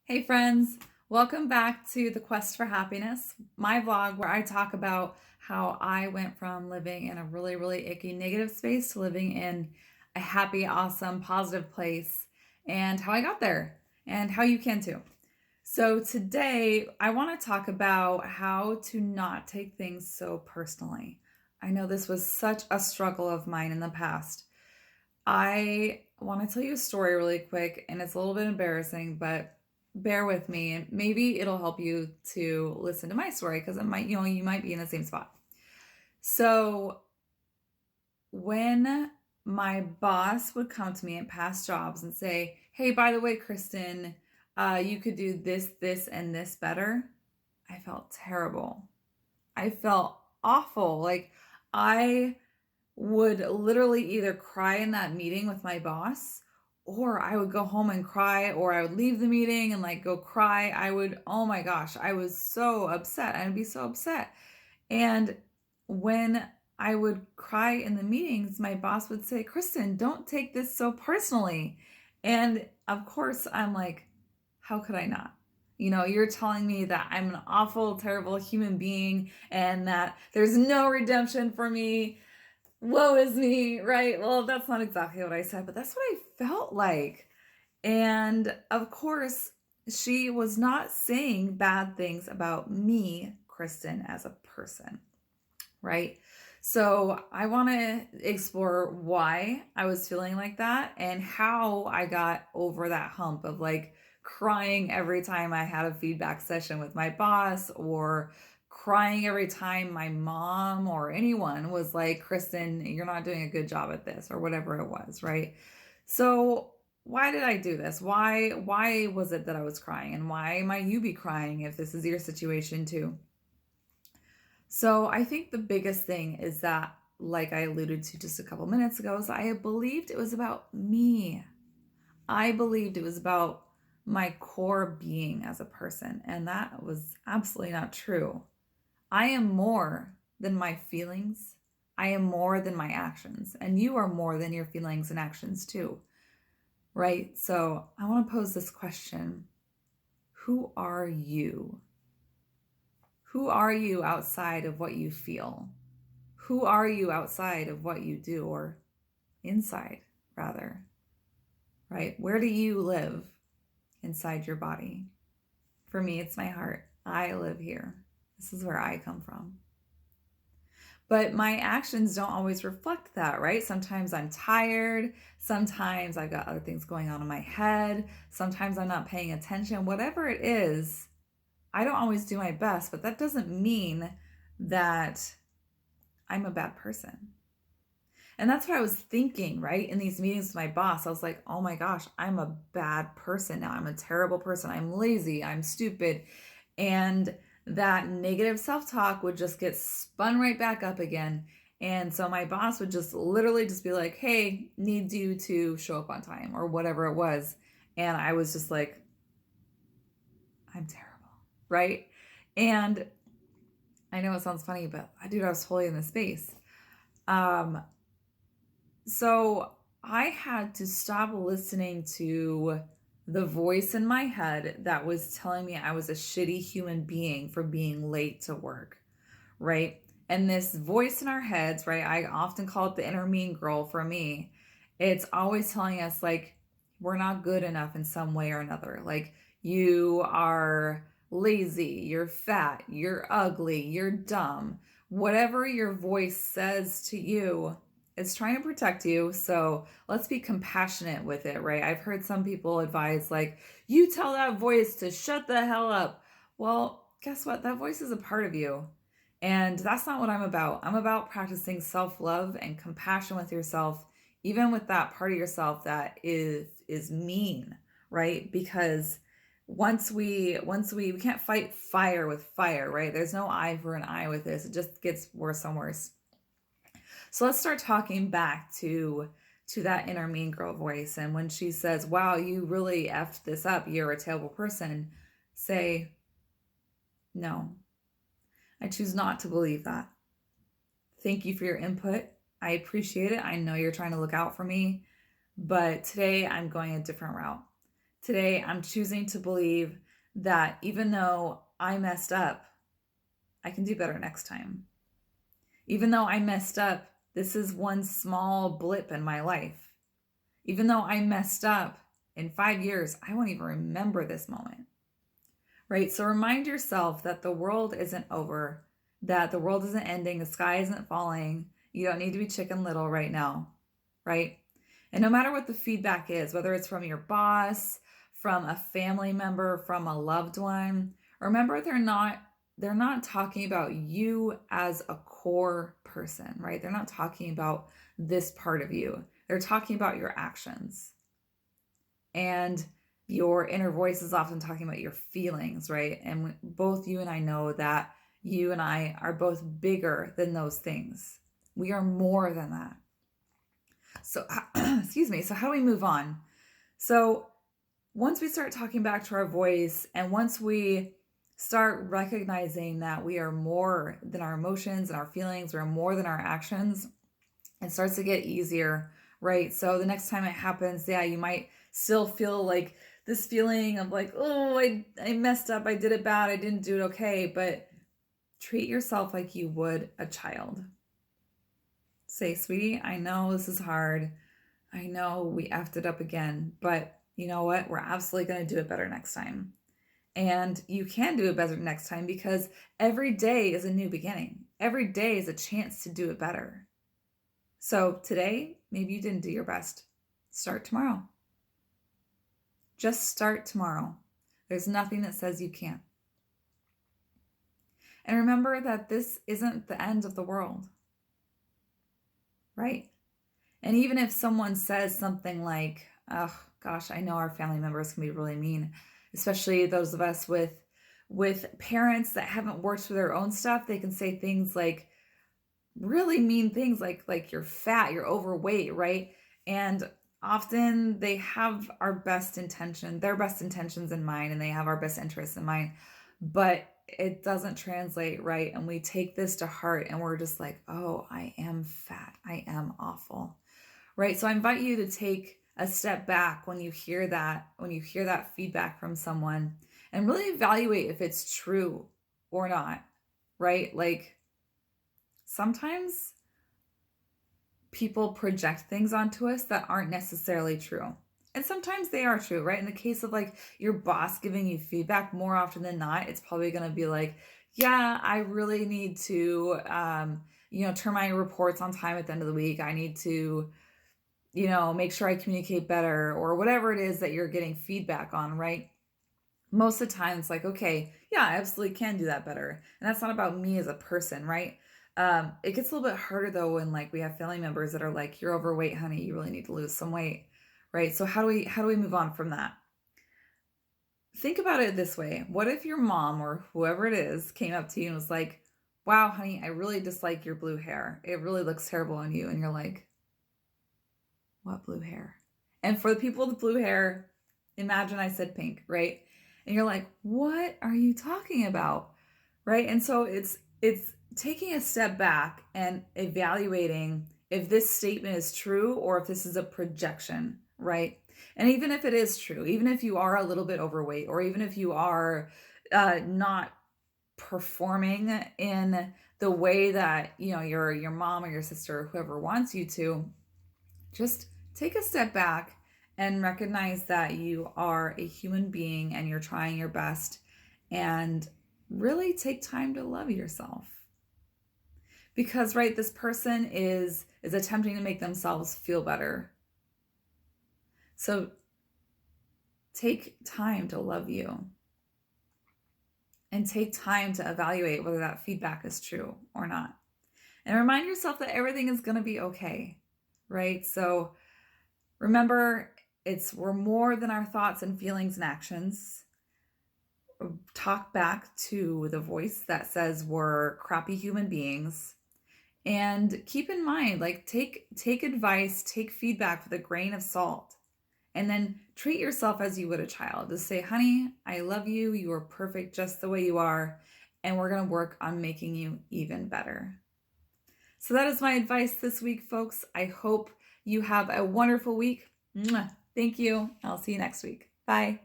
Hey friends, welcome back to the Quest for Happiness, my vlog where I talk about how I went from living in a really icky negative space to living in a happy, awesome, positive place and how I got there and how you can too. So today I want to talk about how to not take things so personally. I know this was such a struggle of mine in the past. I want to tell you a story really quick, and it's a little bit embarrassing, but bear with me and maybe it'll help you to listen to my story because it might, you might be in the same spot. So, when my boss would come to me at past jobs and say, "Hey, by the way, Kristen, you could do this, and this better," I felt terrible. I felt awful. Like, I would literally either cry in that meeting with my boss, or I would go home and cry, or I would leave the meeting and like go cry. Oh my gosh, I was so upset. I'd be so upset. And when I would cry in the meetings, my boss would say, "Kristen, don't take this so personally." And of course, I'm like, how could I not? You're telling me that I'm an awful, terrible human being and that there's no redemption for me. Woe is me, right? Well, that's not exactly what I said, but that's what I felt like. And of course, she was not saying bad things about me, Kristen, as a person, right? So I want to explore why I was feeling like that and how I got over that hump of like crying every time I had a feedback session with my boss, or crying every time my mom or anyone was like, "Kristen, you're not doing a good job at this," or whatever it was, right? So why did I do this? Why was it that I was crying, and why might you be crying if this is your situation too? So I think the biggest thing is that, like I alluded to just a couple minutes ago, is I believed it was about me. I believed it was about my core being as a person, and that was absolutely not true. I am more than my feelings. I am more than my actions, and you are more than your feelings and actions too, right? So I want to pose this question. Who are you? Who are you outside of what you feel? Who are you outside of what you do, or inside, rather, right? Where do you live inside your body? For me, it's my heart. I live here. This is where I come from. But my actions don't always reflect that, right? Sometimes I'm tired. Sometimes I've got other things going on in my head. Sometimes I'm not paying attention. Whatever it is, I don't always do my best, but that doesn't mean that I'm a bad person. And that's what I was thinking, right? In these meetings with my boss, I was like, oh my gosh, I'm a bad person now. I'm a terrible person. I'm lazy. I'm stupid. And that negative self talk would just get spun right back up again. And so my boss would just literally just be like, "Hey, need you to show up on time," or whatever it was. And I was just like, I'm terrible, right? And I know it sounds funny, but dude, I was totally in the space. Um, So I had to stop listening to the voice in my head that was telling me I was a shitty human being for being late to work, right? And this voice in our heads, right? I often call it the inner mean girl for me. It's always telling us, like, we're not good enough in some way or another. Like, you are lazy, you're fat, you're ugly, you're dumb. Whatever your voice says to you, it's trying to protect you. So let's be compassionate with it, right? I've heard some people advise, like, you tell that voice to shut the hell up. Well, guess what? That voice is a part of you. And that's not what I'm about. I'm about practicing self love and compassion with yourself, even with that part of yourself that is mean, right? Because we can't fight fire with fire, right? There's no eye for an eye with this. It just gets worse and worse. So let's start talking back to that inner mean girl voice. And when she says, "Wow, you really effed this up. You're a terrible person," say, "No, I choose not to believe that. Thank you for your input. I appreciate it. I know you're trying to look out for me, but today I'm going a different route. Today, I'm choosing to believe that even though I messed up, I can do better next time. Even though I messed up, this is one small blip in my life. Even though I messed up, in 5 years, I won't even remember this moment. Right? So remind yourself that the world isn't over, that the world isn't ending, the sky isn't falling. You don't need to be Chicken Little right now. Right? And no matter what the feedback is, whether it's from your boss, from a family member, from a loved one, remember they're not talking about you as a core person, right? They're not talking about this part of you. They're talking about your actions. And your inner voice is often talking about your feelings, right? And both you and I know that you and I are both bigger than those things. We are more than that. So, excuse me. So, how do we move on? So, once we start talking back to our voice, and once we start recognizing that we are more than our emotions and our feelings, we're more than our actions, it starts to get easier, right? So, the next time it happens, yeah, you might still feel like this feeling of like, oh, I messed up, I did it bad, I didn't do it okay, but treat yourself like you would a child. Say, sweetie, I know this is hard. I know we effed it up again, but you know what? We're absolutely going to do it better next time. And you can do it better next time because every day is a new beginning. Every day is a chance to do it better. So today, maybe you didn't do your best. Start tomorrow. Just start tomorrow. There's nothing that says you can't. And remember that this isn't the end of the world, right? And even if someone says something like, oh gosh, I know our family members can be really mean, especially those of us with parents that haven't worked through their own stuff. They can say things like really mean things like you're fat, you're overweight, right? And often they have our best intention, their best intentions in mind, and they have our best interests in mind, but it doesn't translate, right? And we take this to heart and we're just like, oh, I am fat, I am awful, right? So I invite you to take a step back when you hear that feedback from someone, and really evaluate if it's true or not, right? Like, sometimes people project things onto us that aren't necessarily true. And sometimes they are true, right? In the case of like your boss giving you feedback, more often than not, it's probably going to be like, yeah, I really need to, turn my reports on time at the end of the week. I need to, make sure I communicate better, or whatever it is that you're getting feedback on, right? Most of the time it's like, okay, yeah, I absolutely can do that better. And that's not about me as a person, right? It gets a little bit harder though when like we have family members that are like, you're overweight, honey, you really need to lose some weight, right? So how do we move on from that? Think about it this way. What if your mom or whoever it is came up to you and was like, wow, honey, I really dislike your blue hair. It really looks terrible on you. And you're like, what blue hair? And for the people with blue hair, imagine I said pink, right? And you're like, what are you talking about? Right? And so it's taking a step back and evaluating if this statement is true or if this is a projection, right? And even if it is true, even if you are a little bit overweight, or even if you are not performing in the way that your mom or your sister or whoever wants you to, just take a step back and recognize that you are a human being and you're trying your best, and really take time to love yourself. Because right, this person is attempting to make themselves feel better. So take time to love you, and take time to evaluate whether that feedback is true or not. And remind yourself that everything is going to be okay, right? So remember, we're more than our thoughts and feelings and actions. Talk back to the voice that says we're crappy human beings. And keep in mind, like, take advice, take feedback with a grain of salt. And then treat yourself as you would a child. Just say, honey, I love you. You are perfect just the way you are. And we're going to work on making you even better. So that is my advice this week, folks. I hope you have a wonderful week. Mwah. Thank you. I'll see you next week. Bye.